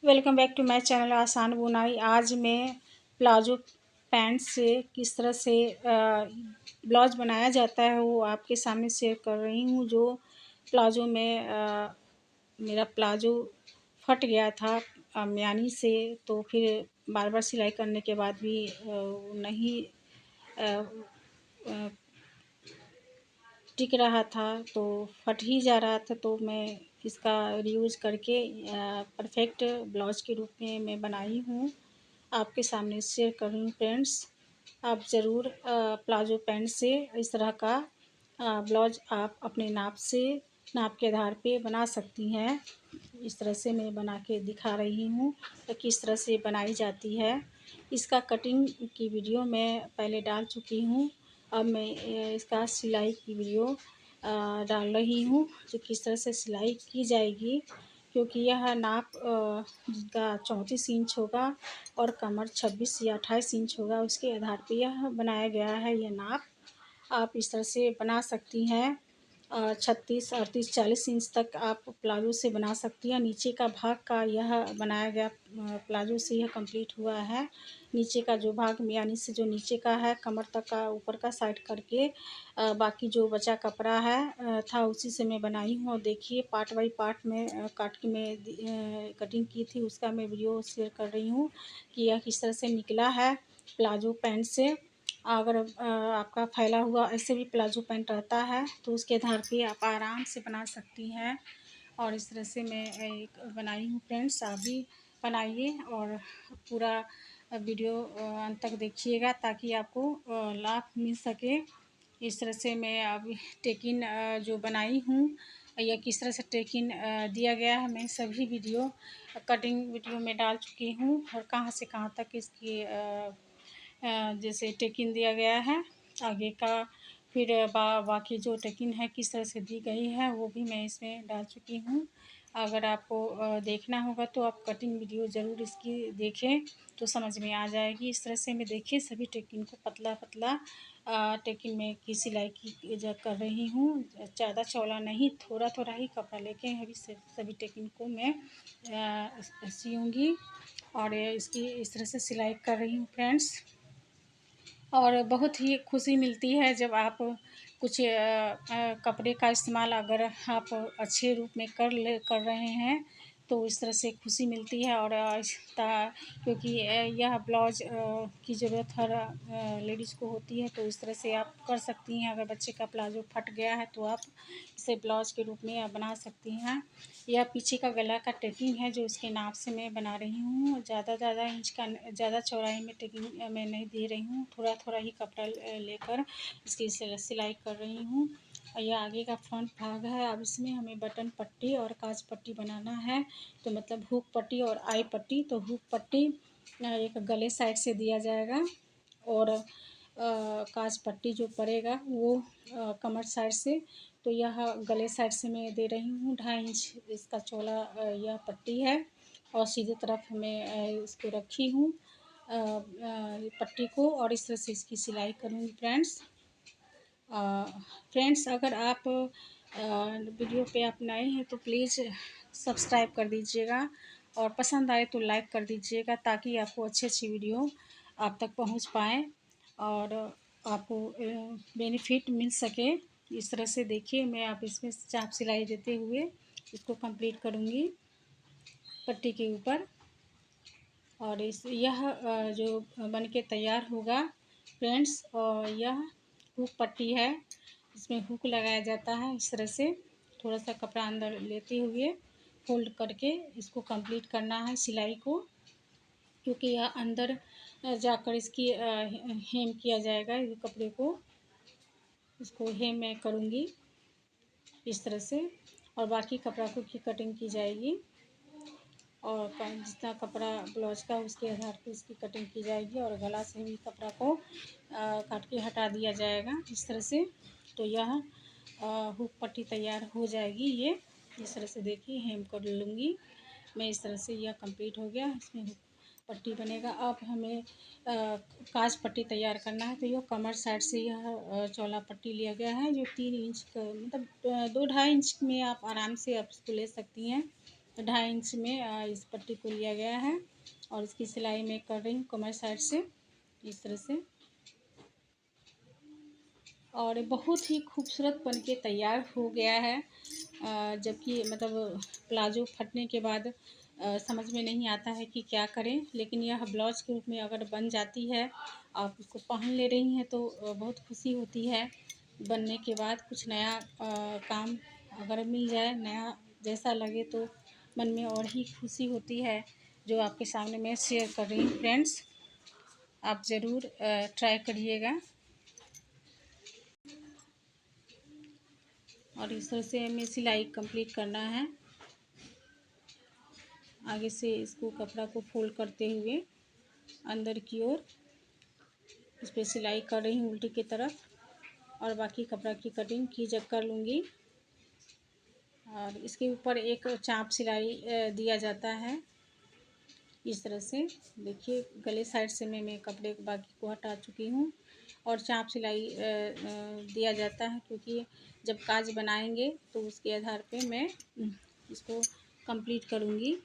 Welcome back to my channel Aasan Bunai. आज मैं palazzo pant से किस तरह से ब्लाउज बनाया जाता है वो आपके सामने शेयर कर रही हूँ। जो प्लाजो में मेरा प्लाजो फट गया था म्यानी से, तो फिर बार बार सिलाई करने के बाद भी नहीं टिक रहा था, तो फट ही जा रहा था। तो मैं इसका रीयूज़ करके परफेक्ट ब्लाउज के रूप में मैं बनाई हूँ, आपके सामने शेयर कर रही हूँ। फ्रेंड्स, आप ज़रूर प्लाजो पैंट से इस तरह का ब्लाउज आप अपने नाप के आधार पे बना सकती हैं। इस तरह से मैं बना के दिखा रही हूँ तो किस तरह से बनाई जाती है। इसका कटिंग की वीडियो मैं पहले डाल चुकी हूँ। अब मैं इसका सिलाई की वीडियो डाल रही हूँ, जो किस तरह से सिलाई की जाएगी। क्योंकि यह नाप जिसका 34 इंच होगा और कमर 26 या 28 इंच होगा, उसके आधार पे यह बनाया गया है। यह नाप आप इस तरह से बना सकती हैं। 36, 38, 40 इंच तक आप प्लाजो से बना सकती हैं। नीचे का भाग का यह बनाया गया प्लाजो से यह कंप्लीट हुआ है। नीचे का जो भाग यानी से जो नीचे का है कमर तक का, ऊपर का साइड करके बाकी जो बचा कपड़ा है था उसी से मैं बनाई हूँ। और देखिए पार्ट बाई पार्ट में काट के मैं कटिंग की थी, उसका मैं वीडियो शेयर कर रही हूँ कि यह किस तरह से निकला है प्लाजो पैंट से। अगर आपका फैला हुआ ऐसे भी प्लाजो पैंट रहता है तो उसके आधार पे आप आराम से बना सकती हैं। और इस तरह से मैं एक बनाई हूँ। फ्रेंड्स, आप भी बनाइए और पूरा वीडियो अंत तक देखिएगा ताकि आपको लाभ मिल सके। इस तरह से मैं अभी टेकिन जो बनाई हूँ या किस तरह से टेकिन दिया गया है, मैं सभी वीडियो कटिंग वीडियो में डाल चुकी हूँ। और कहाँ से कहाँ तक इसकी जैसे टेकिन दिया गया है आगे का, फिर बाकी जो टेकिन है किस तरह से दी गई है वो भी मैं इसमें डाल चुकी हूँ। अगर आपको देखना होगा तो आप कटिंग वीडियो ज़रूर इसकी देखें तो समझ में आ जाएगी। इस तरह से मैं देखिए सभी टेकिन को पतला पतला टेकिन में की सिलाई की कर रही हूँ। ज़्यादा चौड़ा नहीं, थोड़ा थोड़ा ही कपड़ा लेके अभी सभी टेकिन को मैं सियूँगी और इसकी इस तरह से सिलाई कर रही हूँ। फ्रेंड्स, और बहुत ही खुशी मिलती है जब आप कुछ कपड़े का इस्तेमाल अगर आप अच्छे रूप में कर रहे हैं तो इस तरह से खुशी मिलती है। और क्योंकि यह ब्लाउज की ज़रूरत हर लेडीज़ को होती है, तो इस तरह से आप कर सकती हैं। अगर बच्चे का प्लाजो फट गया है तो आप इसे ब्लाउज के रूप में बना सकती हैं। यह पीछे का गला का टेकिंग है जो इसके नाप से मैं बना रही हूँ। ज़्यादा इंच का, ज़्यादा चौड़ाई में टेकिंग मैं नहीं दे रही हूँ, थोड़ा थोड़ा ही कपड़ा लेकर इसकी सिलाई कर रही हूँ। और यह आगे का फ्रंट भाग है। अब इसमें हमें बटन पट्टी और काज पट्टी बनाना है, तो मतलब हुक पट्टी और आई पट्टी। तो हुक पट्टी एक गले साइड से दिया जाएगा और काज पट्टी जो पड़ेगा वो कमर साइड से। तो यह गले साइड से मैं दे रही हूँ। 2.5 इंच इसका चौड़ा यह पट्टी है और सीधे तरफ मैं इसको रखी हूँ पट्टी को, और इस तरह से इसकी सिलाई करूँगी। फ्रेंड्स, अगर आप वीडियो पे आप नए हैं तो प्लीज़ सब्सक्राइब कर दीजिएगा और पसंद आए तो लाइक कर दीजिएगा ताकि आपको अच्छी वीडियो आप तक पहुंच पाए और आपको बेनिफिट मिल सके। इस तरह से देखिए मैं आप इसमें चाप सिलाई देते हुए इसको कंप्लीट करूँगी पट्टी के ऊपर। और यह जो बन के तैयार होगा फ्रेंड्स, और यह हुक पट्टी है, इसमें हुक लगाया जाता है। इस तरह से थोड़ा सा कपड़ा अंदर लेते हुए फोल्ड करके इसको कंप्लीट करना है सिलाई को, क्योंकि यह अंदर जाकर इसकी हेम किया जाएगा। इस कपड़े को इसको हेम मैं करूँगी इस तरह से, और बाकी कपड़ा को की कटिंग की जाएगी। और जितना कपड़ा ब्लाउज का उसके आधार पर इसकी कटिंग की जाएगी और गला से भी कपड़ा को काट के हटा दिया जाएगा इस तरह से। तो यह हुक पट्टी तैयार हो जाएगी। ये इस तरह से देखिए हेम कर लूँगी मैं। इस तरह से यह कंप्लीट हो गया, इसमें हुक पट्टी बनेगा। अब हमें काज पट्टी तैयार करना है। तो यह कमर साइड से यह चौला पट्टी लिया गया है जो 3 इंच का, मतलब 2-2.5 इंच में आप आराम से आप इसको ले सकती हैं। 2.5 इंच में इस पट्टी को लिया गया है और इसकी सिलाई मैं कर रही हूँ कमर साइड से इस तरह से। और बहुत ही खूबसूरत बन के तैयार हो गया है। जबकि मतलब प्लाज़ो फटने के बाद समझ में नहीं आता है कि क्या करें, लेकिन यह ब्लाउज के रूप में अगर बन जाती है, आप उसको पहन ले रही हैं तो बहुत खुशी होती है। बनने के बाद कुछ नया काम अगर मिल जाए, नया जैसा लगे तो मन में और ही खुशी होती है, जो आपके सामने मैं शेयर कर रही हूँ फ्रेंड्स। आप ज़रूर ट्राई करिएगा। और इस तरह से हमें सिलाई कंप्लीट करना है। आगे से इसको कपड़ा को फोल्ड करते हुए अंदर की ओर इस पर सिलाई कर रही हूँ उल्टी की तरफ, और बाकी कपड़ा की कटिंग की जब कर लूँगी। और इसके ऊपर एक चाप सिलाई दिया जाता है इस तरह से। देखिए गले साइड से मैं कपड़े बाकी को हटा चुकी हूँ, और चाप सिलाई दिया जाता है क्योंकि जब काज बनाएंगे तो उसके आधार पे मैं इसको कंप्लीट करूँगी।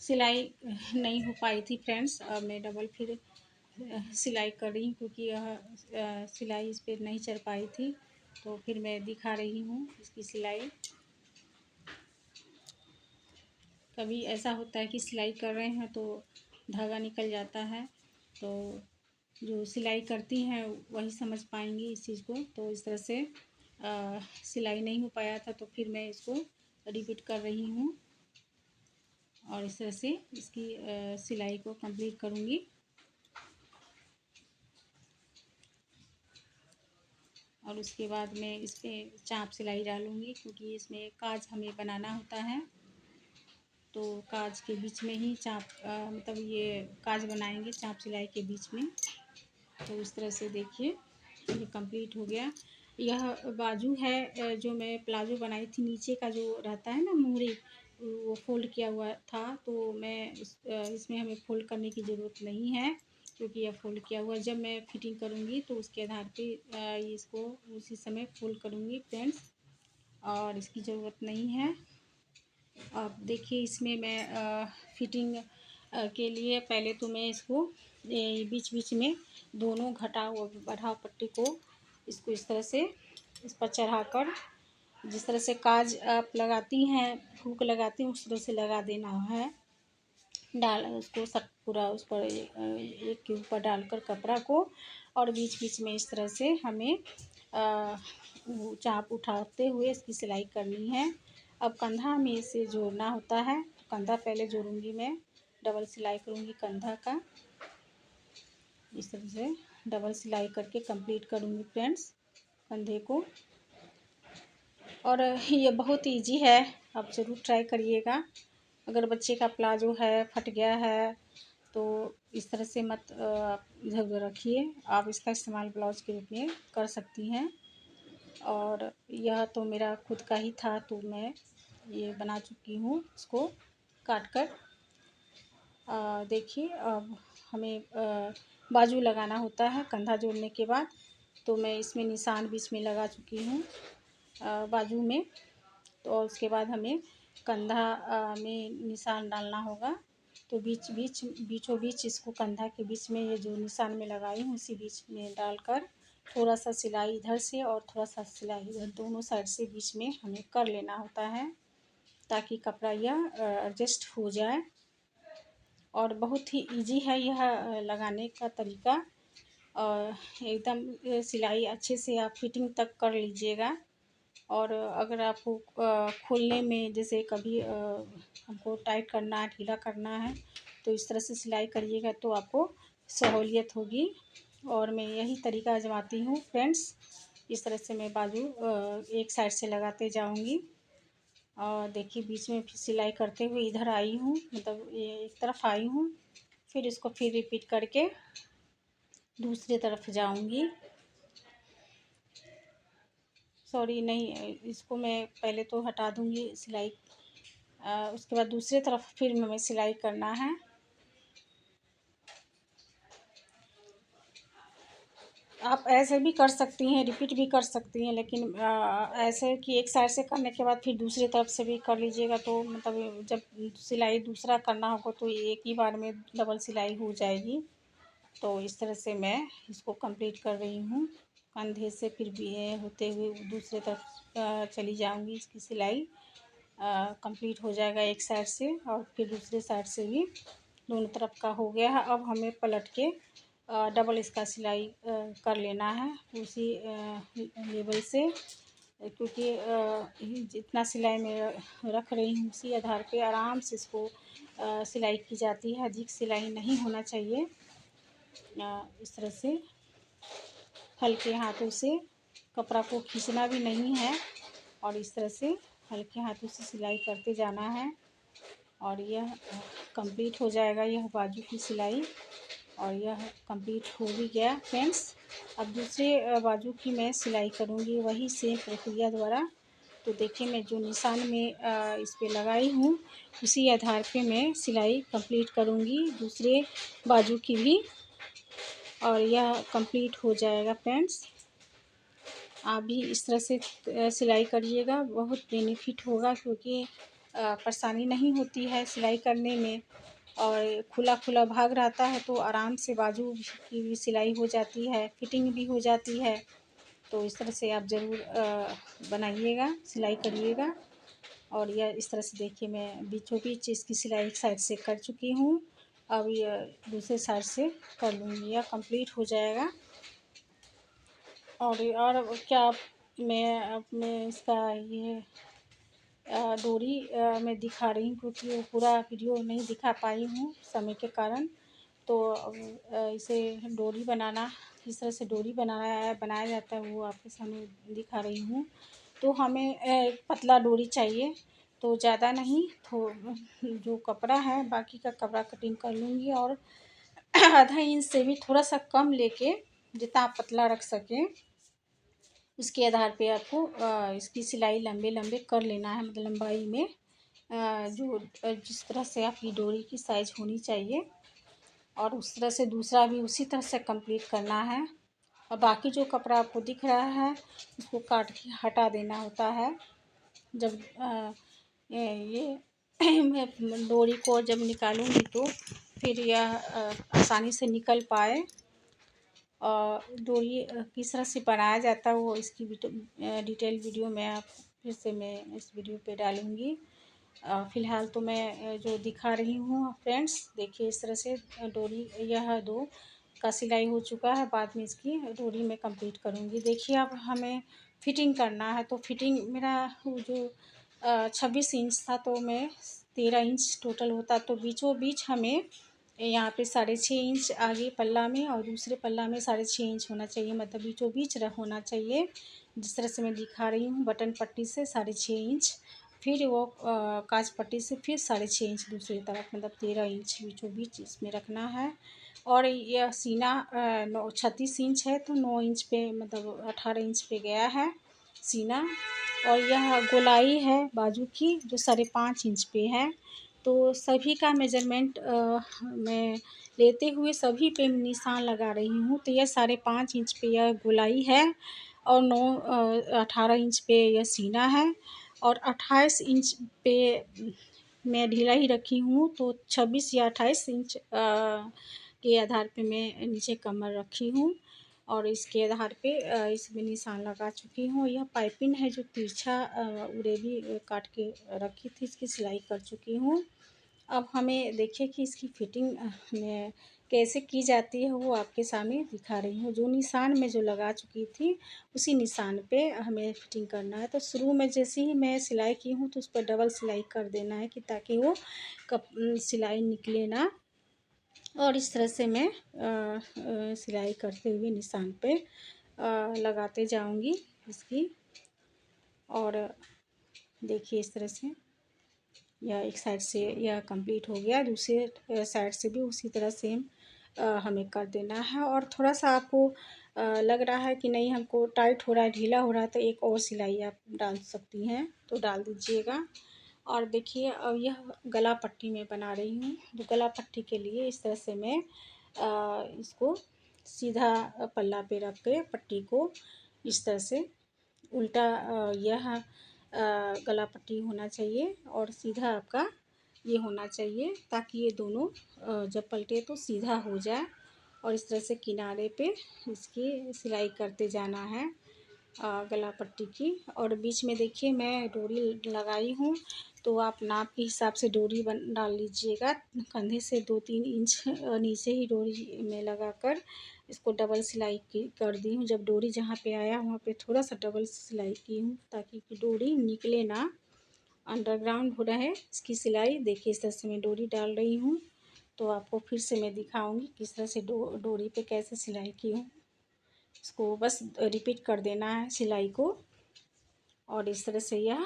सिलाई नहीं हो पाई थी फ्रेंड्स, अब मैं डबल फिर सिलाई कर रही हूँ क्योंकि यह सिलाई इस पर नहीं चढ़ पाई थी, तो फिर मैं दिखा रही हूँ इसकी सिलाई। कभी ऐसा होता है कि सिलाई कर रहे हैं तो धागा निकल जाता है, तो जो सिलाई करती हैं वही समझ पाएंगी इस चीज़ को। तो इस तरह से सिलाई नहीं हो पाया था, तो फिर मैं इसको रिपीट कर रही हूँ और इस तरह से इसकी सिलाई को कंप्लीट करूँगी। और उसके बाद मैं इस पर चाप सिलाई डालूँगी क्योंकि इसमें काज हमें बनाना होता है, तो काज के बीच में ही चाप मतलब ये काज बनाएंगे चाप सिलाई के बीच में। तो इस तरह से देखिए ये कंप्लीट हो गया। यह बाजू है जो मैं प्लाजो बनाई थी, नीचे का जो रहता है ना मुहरी, वो फोल्ड किया हुआ था, तो मैं इसमें हमें फोल्ड करने की ज़रूरत नहीं है क्योंकि यह फोल्ड किया हुआ। जब मैं फिटिंग करूँगी तो उसके आधार पे इसको उसी समय फोल्ड करूँगी फ्रेंड्स, और इसकी ज़रूरत नहीं है। अब देखिए इसमें मैं फिटिंग के लिए पहले तो मैं इसको बीच बीच में दोनों घटाव और बढ़ाव पट्टी को इसको इस तरह से इस पर चढ़ाकर, जिस तरह से काज आप लगाती हैं, हुक लगाती हैं, उस तरह से लगा देना है। डाल उसको सब पूरा उस पर एक के ऊपर डालकर कपड़ा को, और बीच बीच में इस तरह से हमें चाप उठाते हुए इसकी सिलाई करनी है। अब कंधा में इसे जोड़ना होता है, कंधा पहले जोड़ूंगी मैं, डबल सिलाई करूंगी कंधा का। इस तरह से डबल सिलाई करके कंप्लीट करूंगी फ्रेंड्स कंधे को। और ये बहुत इजी है, आप ज़रूर ट्राई करिएगा। अगर बच्चे का प्लाजो है फट गया है तो इस तरह से मत इधर उधर रखिए, आप इसका इस्तेमाल ब्लाउज के रूप में कर सकती हैं। और यह तो मेरा खुद का ही था, तो मैं ये बना चुकी हूँ इसको काट कर। देखिए अब हमें बाजू लगाना होता है कंधा जोड़ने के बाद, तो मैं इसमें निशान बीच में लगा चुकी हूँ बाजू में। तो और उसके बाद हमें कंधा में निशान डालना होगा, तो बीचों बीच इसको कंधा के बीच में ये जो निशान में लगाई हूँ उसी बीच में डालकर थोड़ा सा सिलाई इधर से और थोड़ा सा सिलाई इधर, दोनों साइड से बीच में हमें कर लेना होता है ताकि कपड़ा यह एडजस्ट हो जाए। और बहुत ही इजी है यह लगाने का तरीका, और एकदम सिलाई अच्छे से आप फिटिंग तक कर लीजिएगा। और अगर आपको खोलने में जैसे कभी हमको टाइट करना है, ढीला करना है, तो इस तरह से सिलाई करिएगा तो आपको सहूलियत होगी। और मैं यही तरीका आजमाती हूँ फ्रेंड्स। इस तरह से मैं बाजू एक साइड से लगाते जाऊँगी, और देखिए बीच में फिर सिलाई करते हुए इधर आई हूँ, मतलब ये एक तरफ आई हूँ, फिर इसको फिर रिपीट करके दूसरी तरफ जाऊँगी। सॉरी नहीं, इसको मैं पहले तो हटा दूँगी सिलाई, उसके बाद दूसरी तरफ फिर हमें सिलाई करना है। आप ऐसे भी कर सकती हैं, रिपीट भी कर सकती हैं, लेकिन ऐसे कि एक साइड से करने के बाद फिर दूसरी तरफ से भी कर लीजिएगा, तो मतलब जब सिलाई दूसरा करना होगा तो एक ही बार में डबल सिलाई हो जाएगी। तो इस तरह से मैं इसको कंप्लीट कर रही हूँ। कंधे से फिर भी होते हुए दूसरे तरफ चली जाऊँगी। इसकी सिलाई कंप्लीट हो जाएगा एक साइड से, और फिर दूसरे साइड से भी दोनों तरफ का हो गया है। अब हमें पलट के डबल इसका सिलाई कर लेना है उसी लेवल से, क्योंकि जितना सिलाई मैं रख रही हूँ उसी आधार पे आराम से इसको सिलाई की जाती है। अधिक सिलाई नहीं होना चाहिए। इस तरह से हल्के हाथों से कपड़ा को खींचना भी नहीं है, और इस तरह से हल्के हाथों से सिलाई करते जाना है। और यह कंप्लीट हो जाएगा, यह बाजू की सिलाई, और यह कंप्लीट हो भी गया फ्रेंड्स। अब दूसरे बाजू की मैं सिलाई करूँगी वही सेम प्रक्रिया द्वारा। तो देखिए, मैं जो निशान में इस पे लगाई हूँ उसी आधार पे मैं सिलाई कंप्लीट करूँगी दूसरे बाजू की भी, और यह कंप्लीट हो जाएगा फ्रेंड्स। आप भी इस तरह से सिलाई करिएगा, बहुत बेनिफिट होगा, क्योंकि परेशानी नहीं होती है सिलाई करने में, और खुला खुला भाग रहता है तो आराम से बाजू की भी सिलाई हो जाती है, फिटिंग भी हो जाती है। तो इस तरह से आप ज़रूर बनाइएगा, सिलाई करिएगा। और यह इस तरह से देखिए, मैं बीचों बीच इसकी सिलाई एक साइड से कर चुकी हूँ। अब यह दूसरे साइड से कर लूँगी, यह कंप्लीट हो जाएगा। और क्या मैं अपने इसका ये डोरी मैं दिखा रही हूँ, क्योंकि वो पूरा वीडियो नहीं दिखा पाई हूँ समय के कारण। तो इसे डोरी बनाना, किस तरह से डोरी बनाया जाता है वो आपके सामने दिखा रही हूँ। तो हमें पतला डोरी चाहिए, तो ज़्यादा नहीं, तो जो कपड़ा है बाकी का कपड़ा कटिंग कर लूँगी, और आधा इंच से भी थोड़ा सा कम लेके, जितना आप पतला रख सकें उसके आधार पे आपको इसकी सिलाई लंबे लंबे कर लेना है। मतलब लंबाई में जो जिस तरह से आपकी डोरी की साइज होनी चाहिए, और उस तरह से दूसरा भी उसी तरह से कंप्लीट करना है। और बाकी जो कपड़ा आपको दिख रहा है उसको काट के हटा देना होता है। जब ये मैं डोरी को जब निकालूंगी तो फिर यह आसानी से निकल पाए। डोरी किस तरह से बनाया जाता है वो इसकी डिटेल वीडियो मैं इस वीडियो पे डालूँगी। फ़िलहाल तो मैं जो दिखा रही हूँ फ्रेंड्स, देखिए इस तरह से डोरी यह 2 का सिलाई हो चुका है। बाद में इसकी डोरी मैं कंप्लीट करूँगी। देखिए, अब हमें फिटिंग करना है, तो फिटिंग मेरा वो जो 26 इंच था, तो मैं 13 इंच टोटल होता, तो बीचों बीच हमें यहाँ पे 6.5 इंच आगे पल्ला में और दूसरे पल्ला में 6.5 इंच होना चाहिए, मतलब बीचों बीच होना चाहिए। जिस तरह से मैं दिखा रही हूँ, बटन पट्टी से 6.5 इंच, फिर वो काज पट्टी से फिर 6.5 इंच दूसरी तरफ, मतलब 13 इंच बीचों बीच इसमें रखना है। और यह सीना 36 इंच है, तो 9 इंच पे, मतलब 18 इंच पे गया है सीना। और यह गोलाई है बाजू की जो 5.5 इंच पे है। तो सभी का मेजरमेंट मैं लेते हुए सभी पे निशान लगा रही हूँ। तो यह 5.5 इंच पे यह गोलाई है, और 18 इंच पे यह सीना है, और 28 इंच पे मैं ढिलाई रखी हूँ। तो 26 या 28 इंच के आधार पे मैं नीचे कमर रखी हूँ, और इसके आधार पे इसमें निशान लगा चुकी हूँ। यह पाइपिंग है जो तिरछा उरेबी काट के रखी थी, इसकी सिलाई कर चुकी हूँ। अब हमें देखिए कि इसकी फिटिंग में कैसे की जाती है वो आपके सामने दिखा रही हूँ। जो निशान में जो लगा चुकी थी उसी निशान पे हमें फिटिंग करना है। तो शुरू में जैसे ही मैं सिलाई की हूँ तो उस पर डबल सिलाई कर देना है, कि ताकि वो सिलाई निकले ना। और इस तरह से मैं सिलाई करते हुए निशान पे लगाते जाऊंगी इसकी। और देखिए इस तरह से यह एक साइड से यह कंप्लीट हो गया, दूसरे साइड से भी उसी तरह सेम हमें कर देना है। और थोड़ा सा आपको लग रहा है कि नहीं हमको टाइट हो रहा है, ढीला हो रहा है, तो एक और सिलाई आप डाल सकती हैं, तो डाल दीजिएगा। और देखिए, अब यह गला पट्टी मैं बना रही हूँ। तो गला पट्टी के लिए इस तरह से मैं इसको सीधा पल्ला पे रख के पट्टी को इस तरह से उल्टा यह गला पट्टी होना चाहिए और सीधा आपका ये होना चाहिए, ताकि ये दोनों जब पलटे तो सीधा हो जाए। और इस तरह से किनारे पे इसकी सिलाई करते जाना है गला पट्टी की। और बीच में देखिए मैं डोरी लगाई हूँ, तो आप नाप के हिसाब से डोरी डाल लीजिएगा। कंधे से 2-3 इंच नीचे ही डोरी में लगाकर इसको डबल सिलाई कर दी हूँ। जब डोरी जहाँ पे आया वहाँ पे थोड़ा सा डबल सिलाई की हूँ, ताकि डोरी निकले ना, अंडरग्राउंड हो रहा है इसकी सिलाई। देखिए इस तरह से मैं डोरी डाल रही हूँ, तो आपको फिर से मैं दिखाऊंगी किस तरह से डोरी पे कैसे सिलाई की हूँ। इसको बस रिपीट कर देना है सिलाई को, और इस तरह से यह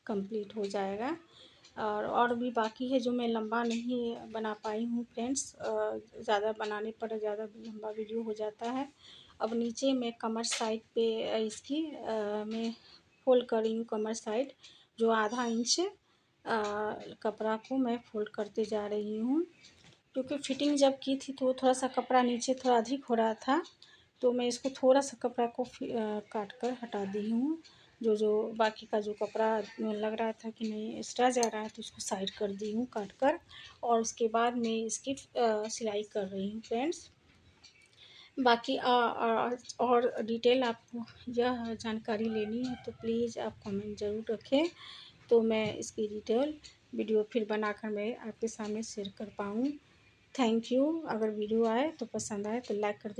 कंप्लीट हो जाएगा। और भी बाकी है जो मैं लंबा नहीं बना पाई हूँ फ्रेंड्स, ज़्यादा बनाने पर ज़्यादा लंबा वीडियो हो जाता है। अब नीचे मैं कमर साइड पे इसकी मैं फोल्ड कर रही हूँ। कमर साइड जो आधा इंच कपड़ा को मैं फोल्ड करते जा रही हूँ, क्योंकि फिटिंग जब की थी तो थोड़ा सा कपड़ा नीचे थोड़ा अधिक हो रहा था, तो मैं इसको थोड़ा सा कपड़ा को काट कर हटा दी हूँ। जो बाकी का जो कपड़ा लग रहा था कि नहीं एक्स्ट्रा जा रहा है, तो उसको साइड कर दी हूँ काट कर। और उसके बाद मैं इसकी सिलाई कर रही हूँ फ्रेंड्स। बाकी और डिटेल आपको यह जानकारी लेनी है तो प्लीज़ आप कमेंट ज़रूर रखें, तो मैं इसकी डिटेल वीडियो फिर बनाकर मैं आपके सामने शेयर कर पाऊँ। Thank you. अगर वीडियो आए तो पसंद आए तो लाइक कर दीजिए।